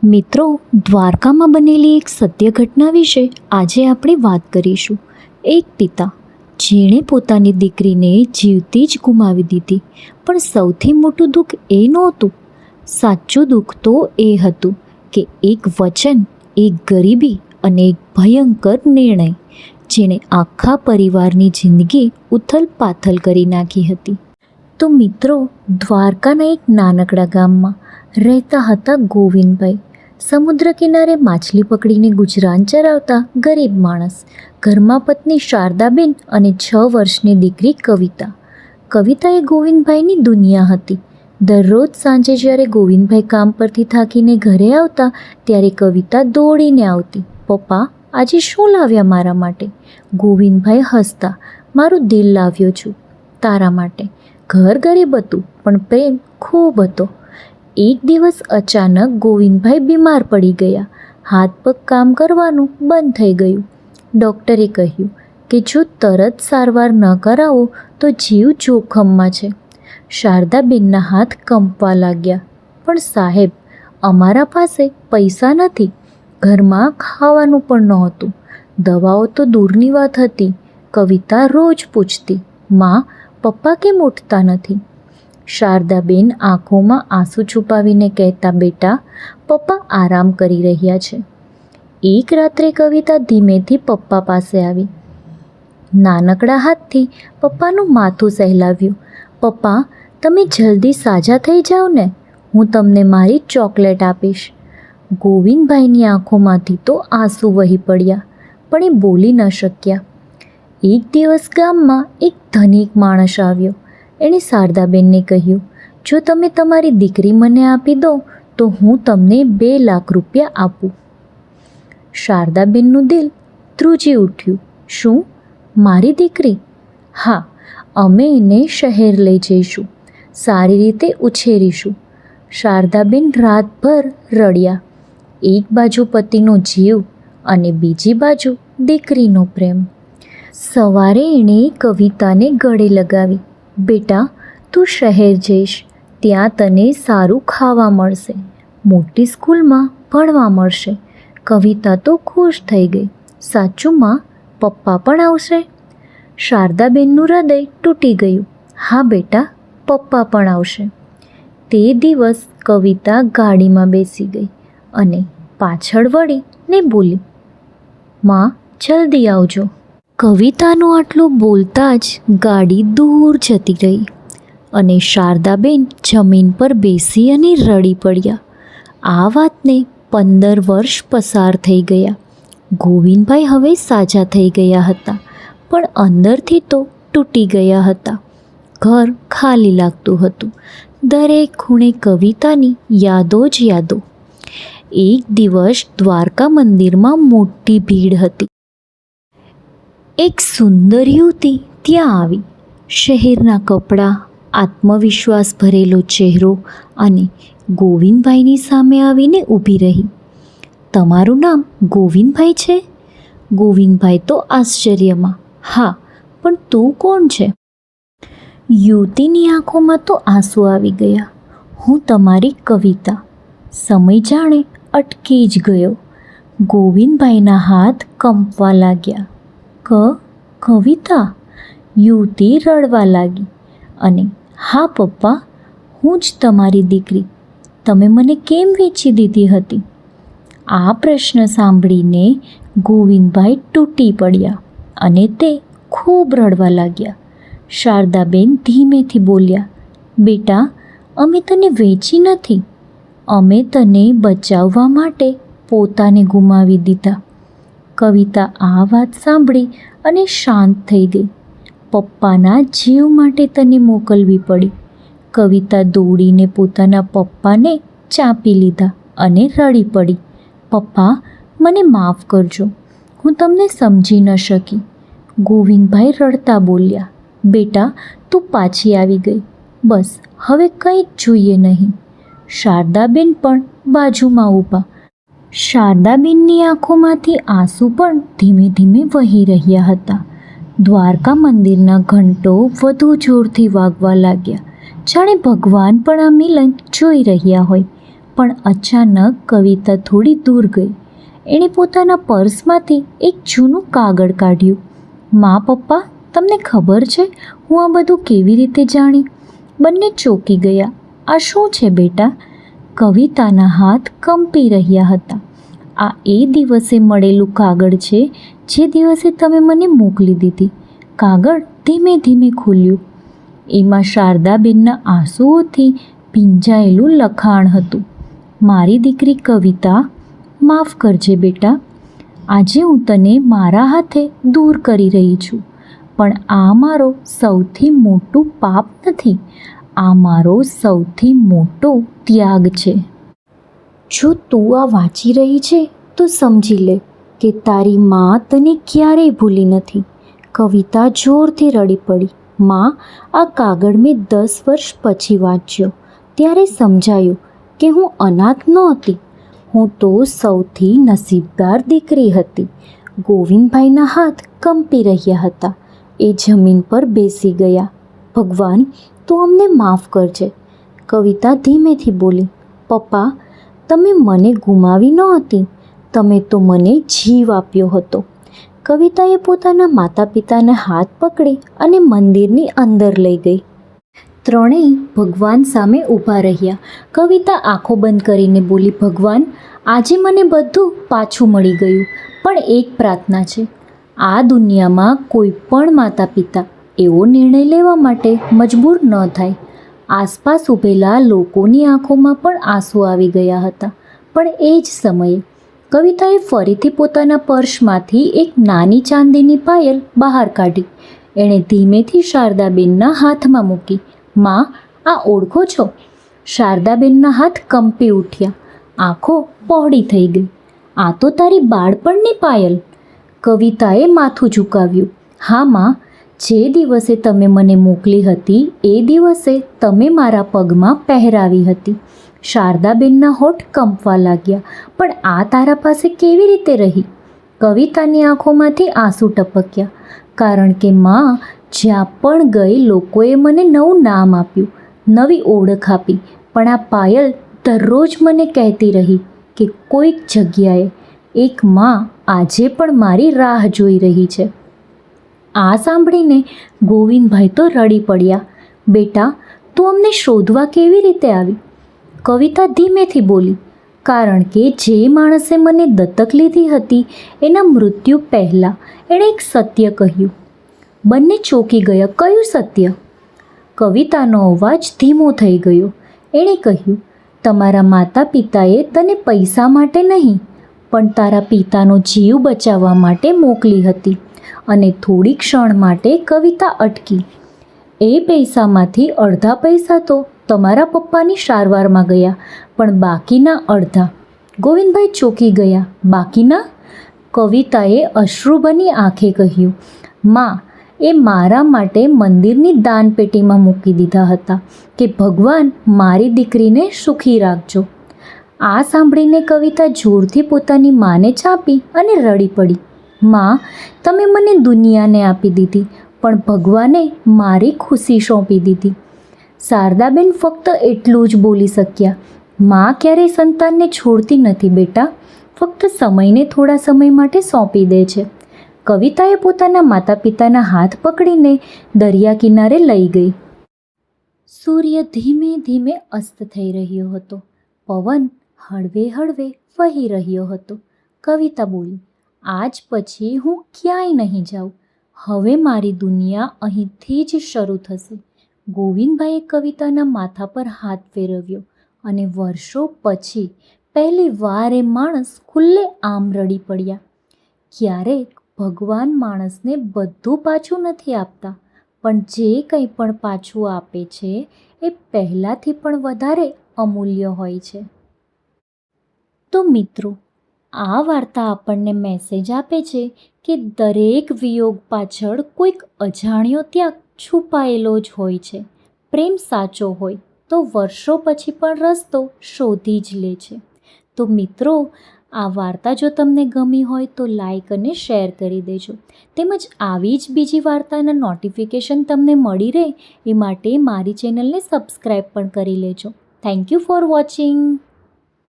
મિત્રો, દ્વારકામાં બનેલી એક સત્ય ઘટના વિશે આજે આપણે વાત કરીશું. એક પિતા જેણે પોતાની દીકરીને જીવતી જ ગુમાવી દીધી, પણ સૌથી મોટું દુઃખ એ નહોતું. સાચું દુઃખ તો એ હતું કે એક વચન, એક ગરીબી અને એક ભયંકર નિર્ણય જેણે આખા પરિવારની જિંદગી ઉથલ-પાથલ કરી નાખી હતી. તો મિત્રો, દ્વારકાના એક નાનકડા ગામમાં રહેતા હતા ગોવિંદભાઈ. સમુદ્ર કિનારે માછલી પકડીને ગુજરાન ચલાવતા ગરીબ માણસ. ઘરમાં પત્ની શારદાબેન અને 6 વર્ષની દીકરી કવિતા. કવિતા એ ગોવિંદભાઈની દુનિયા હતી. દરરોજ સાંજે જ્યારે ગોવિંદભાઈ કામ પરથી થાકીને ઘરે આવતા, ત્યારે કવિતા દોડીને આવતી. પપ્પા, આજે શું લાવ્યા મારા માટે? ગોવિંદભાઈ હસતા, મારું દિલ લાવ્યો છું તારા માટે. ઘર ગરીબ હતું, પણ પ્રેમ ખૂબ હતો. એક દિવસ અચાનક ગોવિંદભાઈ બીમાર પડી ગયા. હાથ પગ કામ કરવાનું બંધ થઈ ગયું. ડૉક્ટરે કહ્યું કે જો તરત સારવાર ન કરાવો તો જીવ જોખમમાં છે. શારદાબેનના હાથ કંપવા લાગ્યા. પણ સાહેબ, અમારા પાસે પૈસા નથી. ઘરમાં ખાવાનું પણ નહોતું. દવાઓ તો દૂરની વાત હતી. કવિતા રોજ પૂછતી, માં, પપ્પા કેમ ઉઠતા નથી? શારદાબેન આંખોમાં આંસુ છુપાવીને કહેતા, બેટા, પપ્પા આરામ કરી રહ્યા છે. એક રાત્રે કવિતા ધીમેથી પપ્પા પાસે આવી. નાનકડા હાથથી પપ્પાનું માથું સહેલાવ્યું. પપ્પા, તમે જલ્દી સાજા થઈ જાઓ ને, હું તમને મારી ચોકલેટ આપીશ. ગોવિંદભાઈની આંખોમાંથી તો આંસુ વહી પડ્યા, પણ એ બોલી ન શક્યા. એક દિવસ ગામમાં એક ધનિક માણસ આવ્યો. એણે શારદાબેનને કહ્યું, જો તમે તમારી દીકરી મને આપી દો તો હું તમને 2 લાખ રૂપિયા આપું. શારદાબેનનું દિલ ધ્રુજી ઉઠ્યું. શું, મારી દીકરી? હા, અમે એને શહેર લઈ જઈશું, સારી રીતે ઉછેરીશું. શારદાબેન રાતભર રડ્યા. એક બાજુ પતિનો જીવ અને બીજી બાજુ દીકરીનો પ્રેમ. સવારે એણે કવિતાને ગળે લગાવી. બેટા, તું શહેર જઈશ, ત્યાં તને સારું ખાવા મળશે, મોટી સ્કૂલમાં ભણવા મળશે. કવિતા તો ખુશ થઈ ગઈ. સાચું માં, પપ્પા પણ આવશે? શારદાબેનનું હૃદય તૂટી ગયું. હા બેટા, પપ્પા પણ આવશે. તે દિવસ કવિતા ગાડીમાં બેસી ગઈ અને પાછળ વળીને બોલી, માં, જલ્દી આવજો. કવિતાનું આટલું બોલતા જ ગાડી દૂર જતી રહી અને શારદાબેન જમીન પર બેસી અને રડી પડ્યા. આ વાતને 15 વર્ષ પસાર થઈ ગયા. ગોવિંદભાઈ હવે સાજા થઈ ગયા હતા, પણ અંદરથી તો તૂટી ગયા હતા. ઘર ખાલી લાગતું હતું. દરેક ખૂણે કવિતાની યાદો જ યાદો. એક દિવસ દ્વારકા મંદિરમાં મોટી ભીડ હતી. એક સુંદર યુવતી ત્યાં આવી. શહેરના કપડાં, આત્મવિશ્વાસ ભરેલો ચહેરો અને ગોવિંદભાઈની સામે આવીને ઊભી રહી. તમારું નામ ગોવિંદભાઈ છે? ગોવિંદભાઈ તો આશ્ચર્યમાં. હા, પણ તું કોણ છે? યુવતીની આંખોમાં તો આંસુ આવી ગયા. હું તમારી કવિતા. સમય જાણે અટકી જ ગયો. ગોવિંદભાઈના હાથ કંપવા લાગ્યા. કવિતા? યુવતી રડવા લાગી અને હા પપ્પા, હું જ તમારી દીકરી. તમે મને કેમ વેચી દીધી હતી? આ પ્રશ્ન સાંભળીને ગોવિંદભાઈ તૂટી પડ્યા અને તે ખૂબ રડવા લાગ્યા. શારદાબેન ધીમેથી બોલ્યા, બેટા, અમે તને વેચી નથી. અમે તને બચાવવા માટે પોતાને ગુમાવી દીધા. કવિતા આ વાત સાંભળી અને શાંત થઈ ગઈ. પપ્પાના જીવ માટે તને મોકલવી પડી. કવિતા દોડીને પોતાના પપ્પાને ચાંપી લીધા અને રડી પડી. પપ્પા, મને માફ કરજો, હું તમને સમજી ન શકી. ગોવિંદભાઈ રડતા બોલ્યા, બેટા, તું પાછી આવી ગઈ. બસ હવે કંઈ જ જોઈએ નહીં. શારદાબેન પણ બાજુમાં ઊભા. શારદાબેનની આંખોમાંથી આંસુ પણ ધીમે ધીમે વહી રહ્યા હતા. દ્વારકા મંદિરના ઘંટો વધુ જોરથી વાગવા લાગ્યા, જાણે ભગવાન પણ આ મિલન જોઈ રહ્યા હોય. પણ અચાનક કવિતા થોડી દૂર ગઈ. એણે પોતાના પર્સમાંથી એક જૂનું કાગળ કાઢ્યું. મા, પપ્પા, તમને ખબર છે હું આ બધું કેવી રીતે જાણી? બંને ચોંકી ગયા. આ શું છે બેટા? કવિતાના હાથ કંપી રહ્યા હતા. આ એ દિવસે મળેલું કાગળ છે જે દિવસે તમે મને મોકલી દીધી. કાગળ ધીમે ધીમે ખુલ્યું. એમાં શારદાબેનના આંસુઓથી ભીંજાયેલું લખાણ હતું. મારી દીકરી કવિતા, માફ કરજે બેટા. આજે હું તને મારા હાથે દૂર કરી રહી છું, પણ આ મારો સૌથી મોટું પાપ નથી. આ મારો સૌથી મોટો ત્યાગ છે. જો તું આ વાંચી રહી છે તો સમજી લે કે તારી મા તને ક્યારેય ભૂલી નથી. કવિતા જોરથી રડી પડી. મા, આ કાગળ મેં 10 વર્ષ પછી વાંચ્યો. ત્યારે સમજાયું કે હું અનાથ નહોતી. હું તો સૌથી નસીબદાર દીકરી હતી. ગોવિંદભાઈના હાથ કંપી રહ્યા હતા. એ જમીન પર બેસી ગયા. ભગવાન, તું અમને માફ કરજે. કવિતા ધીમેથી બોલી. પપ્પા, તમે મને ગુમાવી નહોતી. તમે તો મને જીવ આપ્યો હતો. કવિતાએ પોતાના માતા પિતાના હાથ પકડી અને મંદિરની અંદર લઈ ગઈ. ત્રણેય ભગવાન સામે ઊભા રહ્યા. કવિતા આંખો બંધ કરીને બોલી, ભગવાન, આજે મને બધું પાછું મળી ગયું, પણ એક પ્રાર્થના છે. આ દુનિયામાં કોઈ પણ માતા પિતા એવો નિર્ણય લેવા માટે મજબૂર ન થાય. આસપાસ ઊભેલા લોકોની આંખોમાં પણ આંસુ આવી ગયા હતા. પણ એ જ સમયે કવિતાએ ફરીથી પોતાના પર્સમાંથી એક નાની ચાંદીની પાયલ બહાર કાઢી. એણે ધીમેથી શારદાબેનના હાથમાં મૂકી. માં, આ ઓળખો છો? શારદાબેનના હાથ કંપી ઉઠ્યા. આંખો પહોળી થઈ ગઈ. આ તો તારી બાળપણની પાયલ. કવિતાએ માથું ઝુકાવ્યું. હા માં, જે દિવસે તમે મને મોકલી હતી એ દિવસે તમે મારા પગમાં પહેરાવી હતી. શારદાબેનના હોઠ કંપવા લાગ્યા. પણ આ તારા પાસે કેવી રીતે રહી? કવિતાની આંખોમાંથી આંસુ ટપક્યા. કારણ કે માં, જ્યાં પણ ગઈ લોકોએ મને નવું નામ આપ્યું, નવી ઓળખ આપી. પણ આ પાયલ દરરોજ મને કહેતી રહી કે કોઈક જગ્યાએ એક માં આજે પણ મારી રાહ જોઈ રહી છે. આ સાંભળીને ગોવિંદભાઈ તો રડી પડ્યા. બેટા, તું અમને શોધવા કેવી રીતે આવી? કવિતા ધીમેથી બોલી. કારણ કે જે માણસે મને દત્તક લીધી હતી એના મૃત્યુ પહેલાં એણે એક સત્ય કહ્યું. બંને ચોંકી ગયા. કયું સત્ય? કવિતાનો અવાજ ધીમો થઈ ગયો. એણે કહ્યું, તમારા માતા પિતાએ તને પૈસા માટે નહીં, પણ તારા પિતાનો જીવ બચાવવા માટે મોકલી હતી. અને થોડી ક્ષણ માટે કવિતા અટકી. એ પૈસામાંથી અડધા પૈસા તો તમારા પપ્પાની સારવારમાં ગયા, પણ બાકીના અડધા. ગોવિંદભાઈ ચોંકી ગયા. બાકીના? કવિતાએ અશ્રુભરી આંખે કહ્યું, માં, એ મારા માટે મંદિરની દાનપેટીમાં મૂકી દીધા હતા કે ભગવાન મારી દીકરીને સુખી રાખજો. આ સાંભળીને કવિતા જોરથી પોતાની માને ચાંપી અને રડી પડી. માં, તમે મને દુનિયાને આપી દીધી, પણ ભગવાને મારી ખુશી સોંપી દીધી. શારદાબેન ફક્ત એટલું જ બોલી શક્યા. માં ક્યારેય સંતાનને છોડતી નથી બેટા, ફક્ત સમયને થોડા સમય માટે સોંપી દે છે. કવિતાએ પોતાના માતા પિતાના હાથ પકડીને દરિયા કિનારે લઈ ગઈ. સૂર્ય ધીમે ધીમે અસ્ત થઈ રહ્યો હતો. પવન હળવે હળવે વહી રહ્યો હતો. કવિતા બોલી, આજ પછી હું ક્યાંય નહીં જાઉં. હવે મારી દુનિયા અહીંથી જ શરૂ થશે. ગોવિંદભાઈએ કવિતાના માથા પર હાથ ફેરવ્યો અને વર્ષો પછી પહેલી વાર એ માણસ ખુલ્લે આમ રડી પડ્યા. ક્યારેક ભગવાન માણસને બધું પાછું નથી આપતા, પણ જે કંઈ પણ પાછું આપે છે એ પહેલાંથી પણ વધારે અમૂલ્ય હોય છે. તો મિત્રો, આ વાર્તા આપણને મેસેજ આપે છે કે દરેક વિયોગ પાછળ કોઈક અજાણ્યો ત્યાગ છુપાયેલો જ હોય છે. પ્રેમ સાચો હોય તો વર્ષો પછી પણ રસ્તો શોધી જ લે છે. તો મિત્રો, આ વાર્તા જો તમને ગમી હોય તો લાઈક અને શેર કરી દેજો. તેમજ આવી જ બીજી વાર્તાના નોટિફિકેશન તમને મળી રહે એ માટે મારી ચેનલને સબસ્ક્રાઈબ પણ કરી લેજો. Thank you for watching.